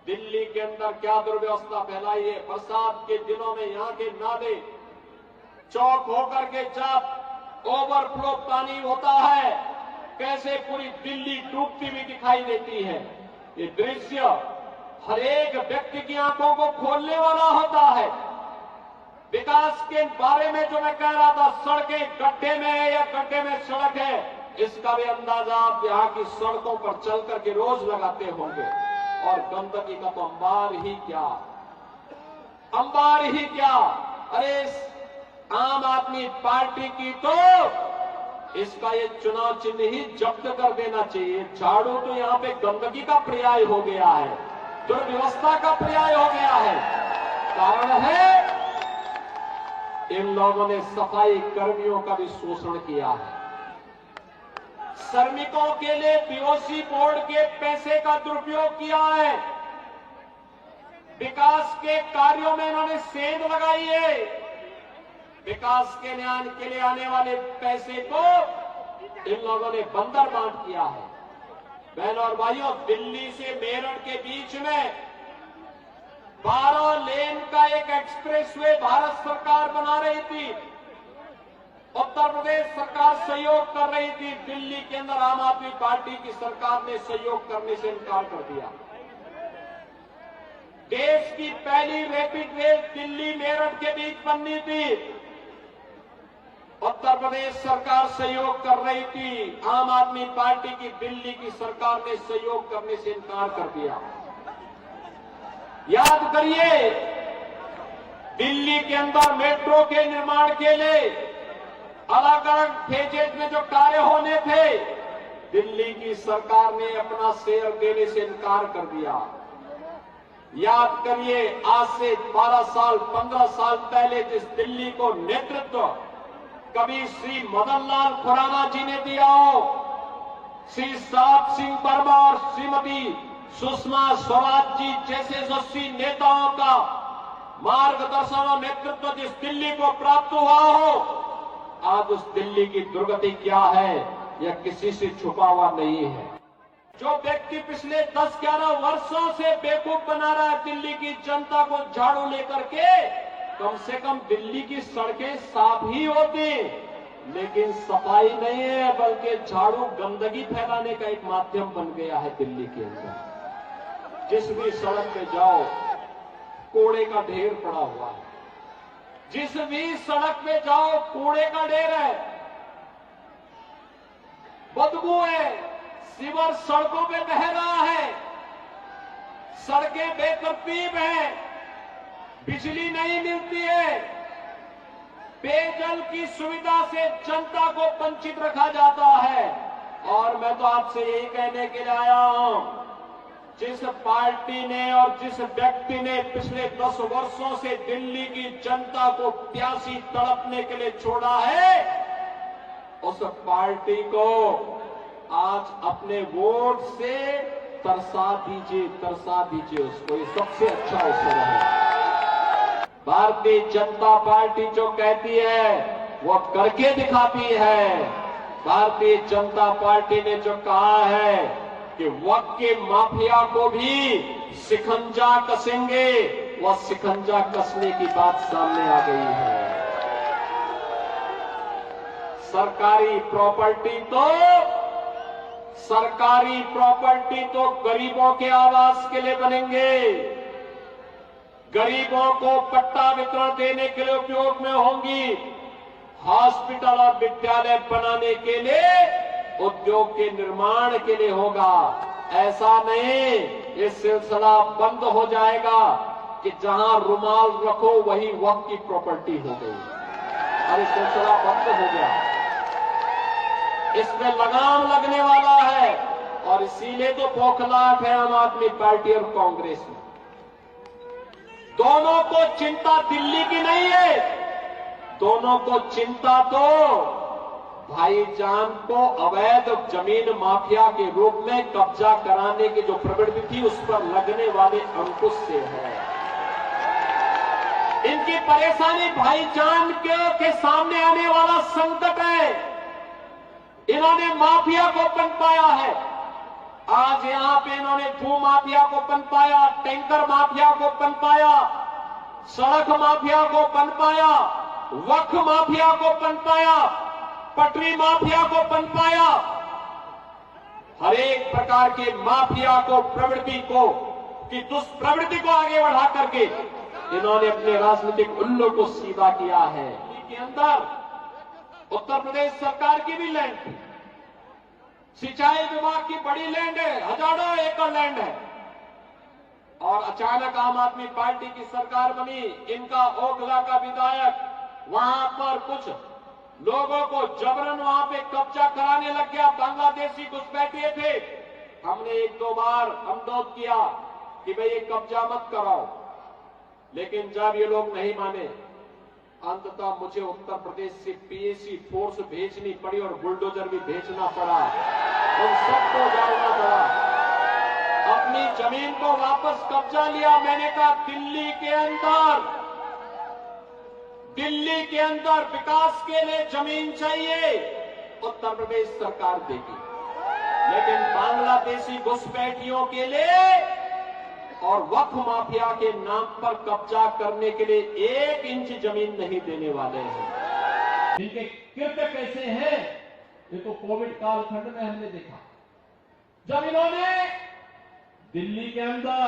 दिल्ली के अंदर क्या दुर्व्यवस्था फैलाई है। बरसात के दिनों में यहाँ के नाले चौक होकर के जब ओवरफ्लो पानी होता है, कैसे पूरी दिल्ली डूबती हुई दिखाई देती है। ये दृश्य हर एक व्यक्ति की आंखों को खोलने वाला होता है। विकास के बारे में जो मैं कह रहा था, सड़कें गड्ढे में है या गड्ढे में सड़क है, इसका भी अंदाजा आप यहाँ की सड़कों पर चल करके रोज लगाते होंगे। और गंदगी का तो अंबार ही क्या, अंबार ही क्या। अरे आम आदमी पार्टी की तो इसका ये चुनाव चिन्ह ही जब्त कर देना चाहिए। झाड़ू तो यहाँ पे गंदगी का पर्याय हो गया है, दुर्व्यवस्था का पर्याय हो गया है। कारण है इन लोगों ने सफाई कर्मियों का भी शोषण किया है। श्रमिकों के लिए पीओसी बोर्ड के पैसे का दुरुपयोग किया है। विकास के कार्यों में इन्होंने सेंध लगाई है। विकास के लिए आने वाले पैसे को इन लोगों ने बंदर बांट किया है। बहनों और भाइयों, दिल्ली से मेरठ के बीच में 12 लेन का एक एक्सप्रेसवे भारत सरकार बना रही थी। उत्तर प्रदेश सरकार सहयोग कर रही थी। दिल्ली के अंदर आम आदमी पार्टी की सरकार ने सहयोग करने से इनकार कर दिया। देश की पहली रैपिड रेल दिल्ली मेरठ के बीच बननी थी। उत्तर प्रदेश सरकार सहयोग कर रही थी। आम आदमी पार्टी की दिल्ली की सरकार ने सहयोग करने से इनकार कर दिया। याद करिए, दिल्ली के अंदर मेट्रो के निर्माण के लिए अलग अलग फेजेज में जो कार्य होने थे, दिल्ली की सरकार ने अपना शेयर देने से इनकार कर दिया। याद करिए, आज से 12 साल 15 साल पहले जिस दिल्ली को नेतृत्व कभी श्री मदन लाल खुराना जी ने दिया हो, श्री साहब सिंह वर्मा और श्रीमती सुषमा स्वराज जी जैसे यशस्वी नेताओं का मार्गदर्शन और नेतृत्व जिस दिल्ली को प्राप्त हुआ हो, आज उस दिल्ली की दुर्गति क्या है यह किसी से छुपा हुआ नहीं है। जो व्यक्ति पिछले 10-11 वर्षों से बेवकूफ बना रहा है दिल्ली की जनता को झाड़ू लेकर के, कम से कम दिल्ली की सड़कें साफ ही होती, लेकिन सफाई नहीं है, बल्कि झाड़ू गंदगी फैलाने का एक माध्यम बन गया है दिल्ली के अंदर। जिस भी सड़क पे जाओ कूड़े का ढेर पड़ा हुआ है। जिस भी सड़क पे जाओ कूड़े का ढेर है, बदबू है, सीवर सड़कों पे बह रहा है, सड़कें बेतरतीब हैं, बिजली नहीं मिलती है, पेयजल की सुविधा से जनता को वंचित रखा जाता है। और मैं तो आपसे यही कहने के लिए आया हूं, जिस पार्टी ने और जिस व्यक्ति ने पिछले 10 वर्षों से दिल्ली की जनता को प्यासी तड़पने के लिए छोड़ा है, उस पार्टी को आज अपने वोट से तरसा दीजिए उसको। ये सबसे अच्छा अवसर है। भारतीय जनता पार्टी जो कहती है वो करके दिखाती है। भारतीय जनता पार्टी ने जो कहा है कि वक्त के माफिया को भी शिकंजा कसेंगे, वह शिकंजा कसने की बात सामने आ गई है। सरकारी प्रॉपर्टी तो गरीबों के आवास के लिए बनेंगे, गरीबों को पट्टा वितरण देने के लिए उपयोग में होंगी, हॉस्पिटल और विद्यालय बनाने के लिए, उद्योग के निर्माण के लिए होगा। ऐसा नहीं ये सिलसिला बंद हो जाएगा कि जहां रुमाल रखो वही वक्त की प्रॉपर्टी हो गई। अरे सिलसिला बंद हो गया, इसमें लगाम लगने वाला है। और इसीलिए तो बौखलाहट है आम आदमी पार्टी और कांग्रेस में। दोनों को चिंता दिल्ली की नहीं है, दोनों को चिंता तो भाईजान को अवैध जमीन माफिया के रूप में कब्जा कराने की जो प्रवृत्ति थी उस पर लगने वाले अंकुश से है। इनकी परेशानी भाईजान के सामने आने वाला संकट है। इन्होंने माफिया को पनपाया है, आज यहां पे इन्होंने भू माफिया को पनपाया, टैंकर माफिया को पनपाया, सड़क माफिया को पनपाया, वक्फ माफिया को पनपाया, पटरी माफिया को पनपाया। हर एक प्रकार के माफिया को, प्रवृत्ति को, कि दुष्प्रवृत्ति को आगे बढ़ा करके इन्होंने अपने राजनीतिक उल्लू को सीधा किया है। के अंदर उत्तर प्रदेश सरकार की भी लैंड थी, सिंचाई विभाग की बड़ी लैंड है, हजारों एकड़ लैंड है, और अचानक आम आदमी पार्टी की सरकार बनी। इनका ओखला का विधायक वहां पर कुछ लोगों को जबरन वहां पे कब्जा कराने लग गया। बांग्लादेशी घुसपैठिए थे। हमने एक दो बार अनुरोध किया कि भाई ये कब्जा मत कराओ, लेकिन जब ये लोग नहीं माने, अंततः मुझे उत्तर प्रदेश से पीएसी फोर्स भेजनी पड़ी और बुलडोजर भी भेजना पड़ा, उन सबको जाना पड़ा, अपनी जमीन को वापस कब्जा लिया। मैंने कहा दिल्ली के अंदर विकास के लिए जमीन चाहिए, उत्तर प्रदेश सरकार देगी, लेकिन बांग्लादेशी घुसपैठियों के लिए और वक्फ माफिया के नाम पर कब्जा करने के लिए 1 इंच जमीन नहीं देने वाले हैं। इनके कृत्य कैसे हैं ये तो कोविड कालखंड में हमने देखा, जब इन्होंने दिल्ली के अंदर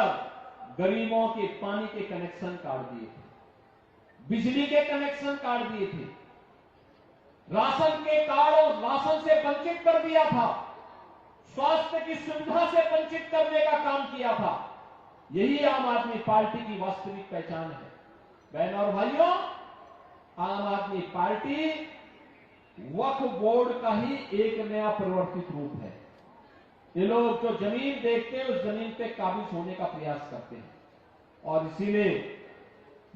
गरीबों के पानी के कनेक्शन काट दिए थे, बिजली के कनेक्शन काट दिए थे, राशन के कार्डों राशन से वंचित कर दिया था, स्वास्थ्य की सुविधा से वंचित करने का काम किया था। यही आम आदमी पार्टी की वास्तविक पहचान है। बहनों और भाइयों, आम आदमी पार्टी वक्फ बोर्ड का ही एक नया परिवर्तित रूप है। ये लोग जो जमीन देखते हैं उस जमीन पे काबिज होने का प्रयास करते हैं, और इसीलिए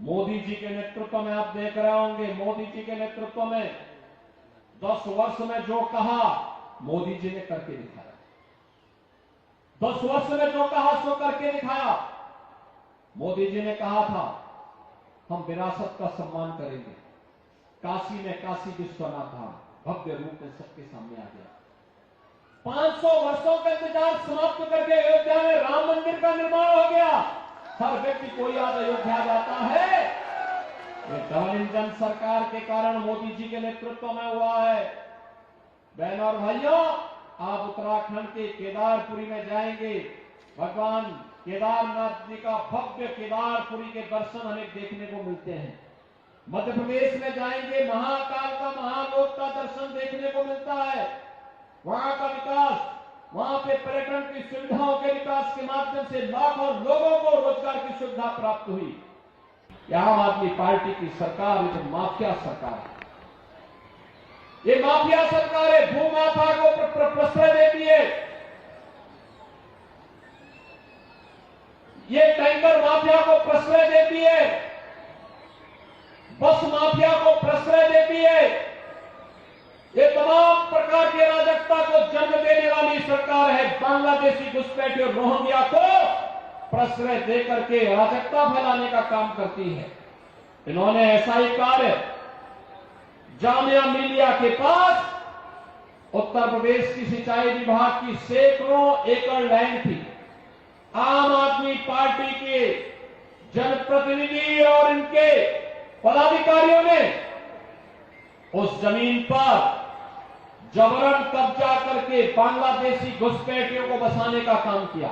मोदी जी के नेतृत्व में आप देख रहे होंगे, मोदी जी के नेतृत्व में 10 वर्ष में जो कहा मोदी जी ने करके दिखाया। 10 वर्ष में जो कहा सो करके दिखाया। मोदी जी ने कहा था हम विरासत का सम्मान करेंगे। काशी में काशी विश्वनाथ धाम भव्य रूप में सबके सामने आ गया। 500 वर्षों का इंतजार समाप्त करके अयोध्या में राम मंदिर का निर्माण हो गया। हर व्यक्ति को याद अयोध्या जाता है, ये डबल इंजन सरकार के कारण मोदी जी के नेतृत्व में हुआ है। बहनों और भाइयों, आप उत्तराखंड के केदारपुरी में जाएंगे, भगवान केदारनाथ जी का भव्य केदारपुरी के दर्शन हमें देखने को मिलते हैं। मध्य प्रदेश में जाएंगे, महाकाल का महालोक का दर्शन देखने को मिलता है। वहां का विकास, वहां पे पर्यटन की सुविधाओं के विकास के माध्यम से लाखों लोगों को रोजगार की सुविधा प्राप्त हुई। आम आदमी पार्टी की सरकार एक माफिया सरकार है। ये माफिया सरकार है, भू माफिया को प्रश्रय देती है, ये टैंकर माफिया को प्रश्रय देती है, बस माफिया को प्रश्रय देती है। ये तमाम प्रकार की अराजकता को जन्म देने वाली सरकार है। बांग्लादेशी घुसपैठियों और रोहिंग्या को प्रश्रय देकर के अराजकता फैलाने का काम करती है। इन्होंने ऐसा ही कार्य जामिया मिलिया के पास उत्तर प्रदेश की सिंचाई विभाग की सैकड़ों एकड़ लैंड थी। आम आदमी पार्टी के जनप्रतिनिधि और इनके पदाधिकारियों ने उस जमीन पर जबरन कब्जा करके बांग्लादेशी घुसपैठियों को बसाने का काम किया।